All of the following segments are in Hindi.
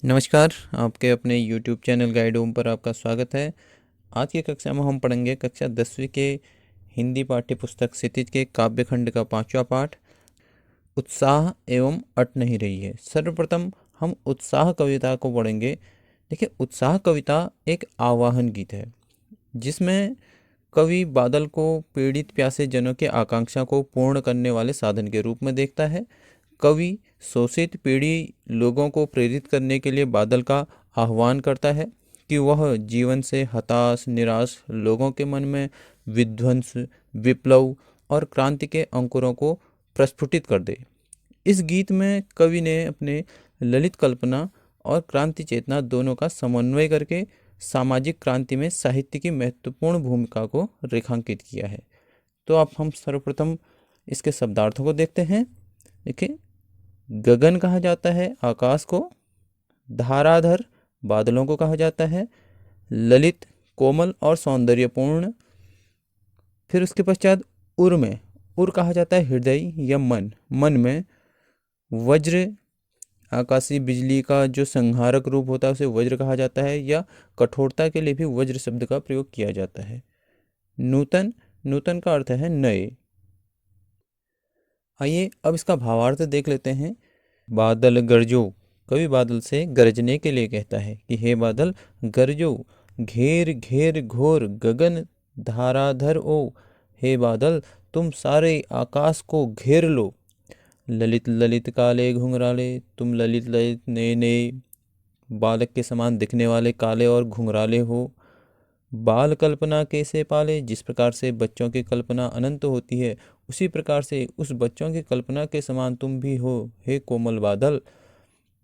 नमस्कार, आपके अपने YouTube चैनल गाइड होम पर आपका स्वागत है। आज की कक्षा में हम पढ़ेंगे कक्षा 10वीं के हिंदी पाठ्य पुस्तक क्षितिज के काव्य खंड का 5वां पाठ, उत्साह एवं अट नहीं रही है। सर्वप्रथम हम उत्साह कविता को पढ़ेंगे। देखिए, उत्साह कविता एक आवाहन गीत है जिसमें कवि बादल को पीड़ित प्यासे जनों की आकांक्षा को पूर्ण करने वाले साधन के रूप में देखता है। कवि शोषित पीड़ित लोगों को प्रेरित करने के लिए बादल का आह्वान करता है कि वह जीवन से हताश निराश लोगों के मन में विध्वंस, विप्लव और क्रांति के अंकुरों को प्रस्फुटित कर दे। इस गीत में कवि ने अपने ललित कल्पना और क्रांति चेतना दोनों का समन्वय करके सामाजिक क्रांति में साहित्य की महत्वपूर्ण भूमिका को रेखांकित किया है। तो आप हम सर्वप्रथम इसके शब्दार्थों को देखते हैं। देखिए, गगन कहा जाता है आकाश को, धाराधर बादलों को कहा जाता है, ललित कोमल और सौंदर्यपूर्ण। फिर उसके पश्चात उर में, उर कहा जाता है हृदय या मन, मन में वज्र, आकाशीय बिजली का जो संहारक रूप होता है उसे वज्र कहा जाता है, या कठोरता के लिए भी वज्र शब्द का प्रयोग किया जाता है। नूतन, नूतन का अर्थ है नए। आइए अब इसका भावार्थ देख लेते हैं। बादल गरजो, कवि बादल से गरजने के लिए कहता है कि हे बादल गरजो, घेर घेर घोर गगन धाराधर ओ। हे बादल तुम सारे आकाश को घेर लो। ललित ललित काले घुंघराले, तुम ललित ललित नए नए बालक के समान दिखने वाले काले और घुंघराले हो। बाल कल्पना कैसे पाले, जिस प्रकार से बच्चों की कल्पना अनंत होती है उसी प्रकार से उस बच्चों की कल्पना के समान तुम भी हो हे कोमल बादल।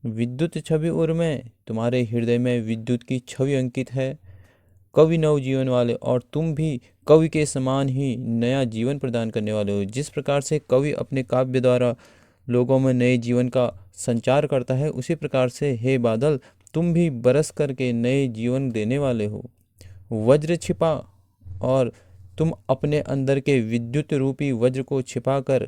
विद्युत छवि उर में, तुम्हारे हृदय में विद्युत की छवि अंकित है। कवि नव जीवन वाले, और तुम भी कवि के समान ही नया जीवन प्रदान करने वाले हो। जिस प्रकार से कवि अपने काव्य द्वारा लोगों में नए जीवन का संचार करता है उसी प्रकार से हे बादल तुम भी बरस करके नए जीवन देने वाले हो। वज्र छिपा, और तुम अपने अंदर के विद्युत रूपी वज्र को छिपाकर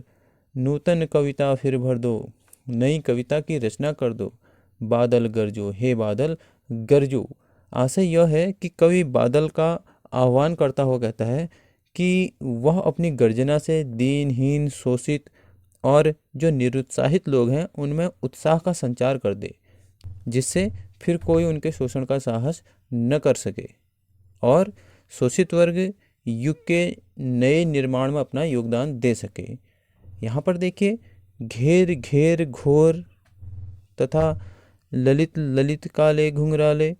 नूतन कविता फिर भर दो, नई कविता की रचना कर दो। बादल गरजो, हे बादल गरजो। आशय यह है कि कवि बादल का आह्वान करता हुआ कहता है कि वह अपनी गर्जना से दीनहीन, शोषित और जो निरुत्साहित लोग हैं उनमें उत्साह का संचार कर दे, जिससे फिर कोई उनके शोषण का साहस न कर सके और शोषित वर्ग युग के नए निर्माण में अपना योगदान दे सके। यहाँ पर देखिए, घेर घेर घोर तथा ललित ललित काले घुंघराले,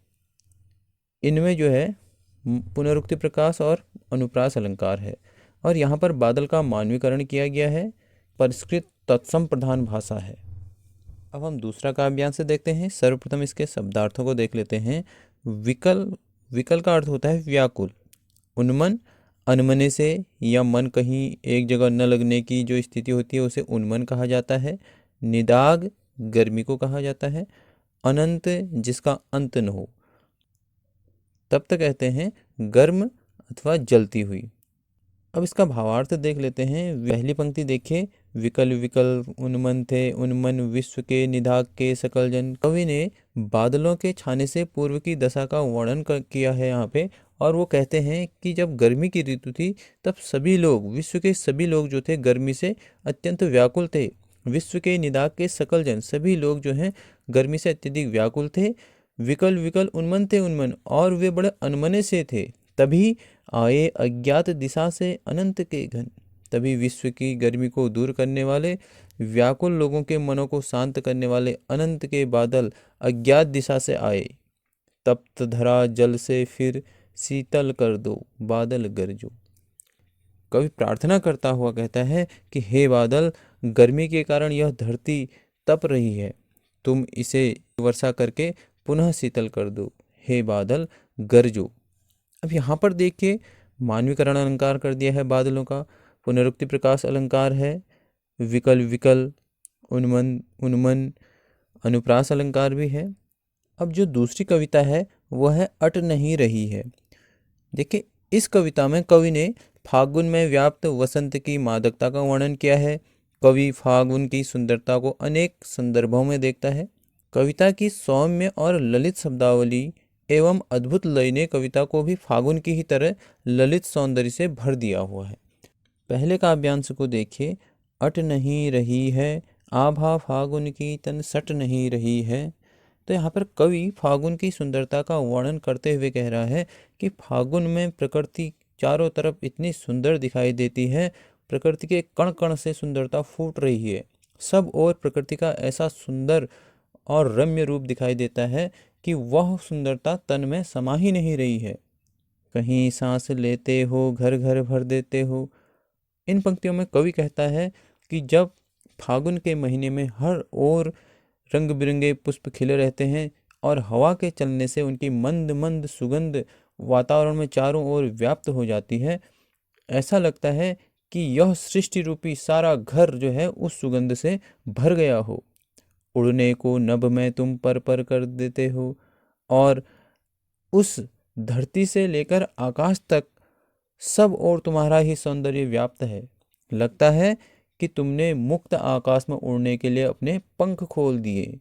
इनमें जो है पुनरुक्ति प्रकाश और अनुप्रास अलंकार है। और यहाँ पर बादल का मानवीकरण किया गया है, परिष्कृत तत्सम प्रधान भाषा है। अब हम दूसरा काव्यांश से देखते हैं। सर्वप्रथम इसके शब्दार्थों को देख लेते हैं। विकल, विकल का अर्थ होता है व्याकुल। उन्मन, अनमने से या मन कहीं एक जगह न लगने की जो स्थिति होती है उसे उन्मन कहा जाता है। निदाग, गर्मी को कहा जाता है। अनंत, जिसका अंत न हो, तब तक कहते हैं गर्म अथवा जलती हुई। अब इसका भावार्थ देख लेते हैं। पहली पंक्ति देखिए, विकल विकल उन्मन थे, उन्मन विश्व के निधाग के सकल जन। कवि ने बादलों के छाने से पूर्व की दशा का वर्णन किया है यहाँ पे, और वो कहते हैं कि जब गर्मी की ऋतु थी तब सभी लोग, विश्व के सभी लोग जो थे गर्मी से अत्यंत व्याकुल थे। विश्व के निधाग के सकल जन, सभी लोग जो हैं गर्मी से अत्यधिक व्याकुल थे। विकल विकल उन्मन थे, उन्मन, और वे बड़े अनमने से थे। तभी आए अज्ञात दिशा से अनंत के घन, तभी विश्व की गर्मी को दूर करने वाले, व्याकुल लोगों के मनों को शांत करने वाले अनंत के बादल अज्ञात दिशा से आए। तप्त धरा जल से फिर शीतल कर दो, बादल गरजो। कवि प्रार्थना करता हुआ कहता है कि हे बादल, गर्मी के कारण यह धरती तप रही है, तुम इसे वर्षा करके पुनः शीतल कर दो, हे बादल गरजो। अब यहाँ पर देखिए, मानवीकरण अलंकार कर दिया है बादलों का, पुनरुक्ति प्रकाश अलंकार है, विकल विकल, उन्मन उन्मन, अनुप्रास अलंकार भी है। अब जो दूसरी कविता है वह है अट नहीं रही है। देखिए, इस कविता में कवि ने फागुन में व्याप्त वसंत की मादकता का वर्णन किया है। कवि फागुन की सुंदरता को अनेक संदर्भों में देखता है। कविता की सौम्य और ललित शब्दावली एवं अद्भुत लय ने कविता को भी फागुन की ही तरह ललित सौंदर्य से भर दिया हुआ है। पहले काव्यांश को देखिए। अट नहीं रही है आभा फागुन की तन सट नहीं रही है। तो यहाँ पर कवि फागुन की सुंदरता का वर्णन करते हुए कह रहा है कि फागुन में प्रकृति चारों तरफ इतनी सुंदर दिखाई देती है, प्रकृति के कण कण से सुंदरता फूट रही है। सब और प्रकृति का ऐसा सुंदर और रम्य रूप दिखाई देता है कि वह सुंदरता तन में समा ही नहीं रही है। कहीं सांस लेते हो घर घर भर देते हो। इन पंक्तियों में कवि कहता है कि जब फागुन के महीने में हर ओर रंग बिरंगे पुष्प खिले रहते हैं और हवा के चलने से उनकी मंद मंद सुगंध वातावरण में चारों ओर व्याप्त हो जाती है, ऐसा लगता है कि यह सृष्टि रूपी सारा घर जो है उस सुगंध से भर गया हो। उड़ने को नभ में तुम पर कर देते हो और उस धरती से लेकर आकाश तक सब और तुम्हारा ही सौंदर्य व्याप्त है। लगता है कि तुमने मुक्त आकाश में उड़ने के लिए अपने पंख खोल दिए।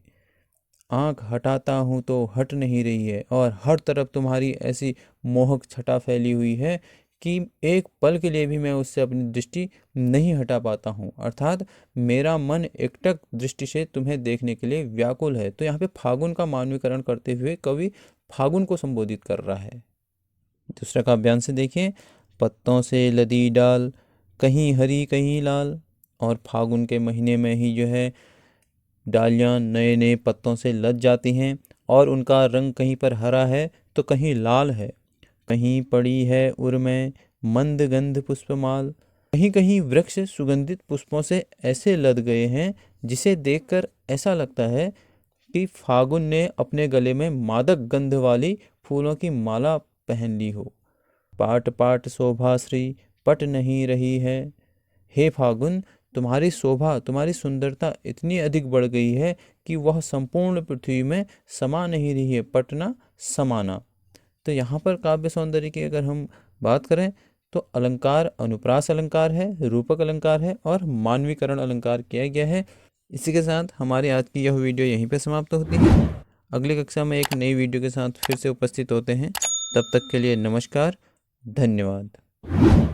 आंख हटाता हूँ तो हट नहीं रही है और हर तरफ तुम्हारी ऐसी मोहक छटा फैली हुई है कि एक पल के लिए भी मैं उससे अपनी दृष्टि नहीं हटा पाता हूँ। अर्थात मेरा मन एकटक दृष्टि से तुम्हें देखने के लिए व्याकुल है। तो यहाँ पे फागुन का मानवीकरण करते हुए कवि फागुन को संबोधित कर रहा है। दूसरा काव्यांश देखिए। पत्तों से लदी डाल कहीं हरी कहीं लाल। और फागुन के महीने में ही जो है डालियाँ नए नए पत्तों से लद जाती हैं और उनका रंग कहीं पर हरा है तो कहीं लाल है। कहीं पड़ी है उर में मंद गंध पुष्पमाल। कहीं कहीं वृक्ष सुगंधित पुष्पों से ऐसे लद गए हैं जिसे देखकर ऐसा लगता है कि फागुन ने अपने गले में मादक गंध वाली फूलों की माला पहन ली हो। पाट पाट शोभाश्री पट नहीं रही है। हे फागुन, तुम्हारी शोभा तुम्हारी सुंदरता इतनी अधिक बढ़ गई है कि वह संपूर्ण पृथ्वी में समा नहीं रही है। पटना समाना। तो यहाँ पर काव्य सौंदर्य की अगर हम बात करें तो अलंकार अनुप्रास अलंकार है, रूपक अलंकार है और मानवीकरण अलंकार किया गया है। इसी के साथ हमारी आज की यह वीडियो यहीं पे समाप्त होती है। अगली कक्षा में एक नई वीडियो के साथ फिर से उपस्थित होते हैं। तब तक के लिए नमस्कार, धन्यवाद।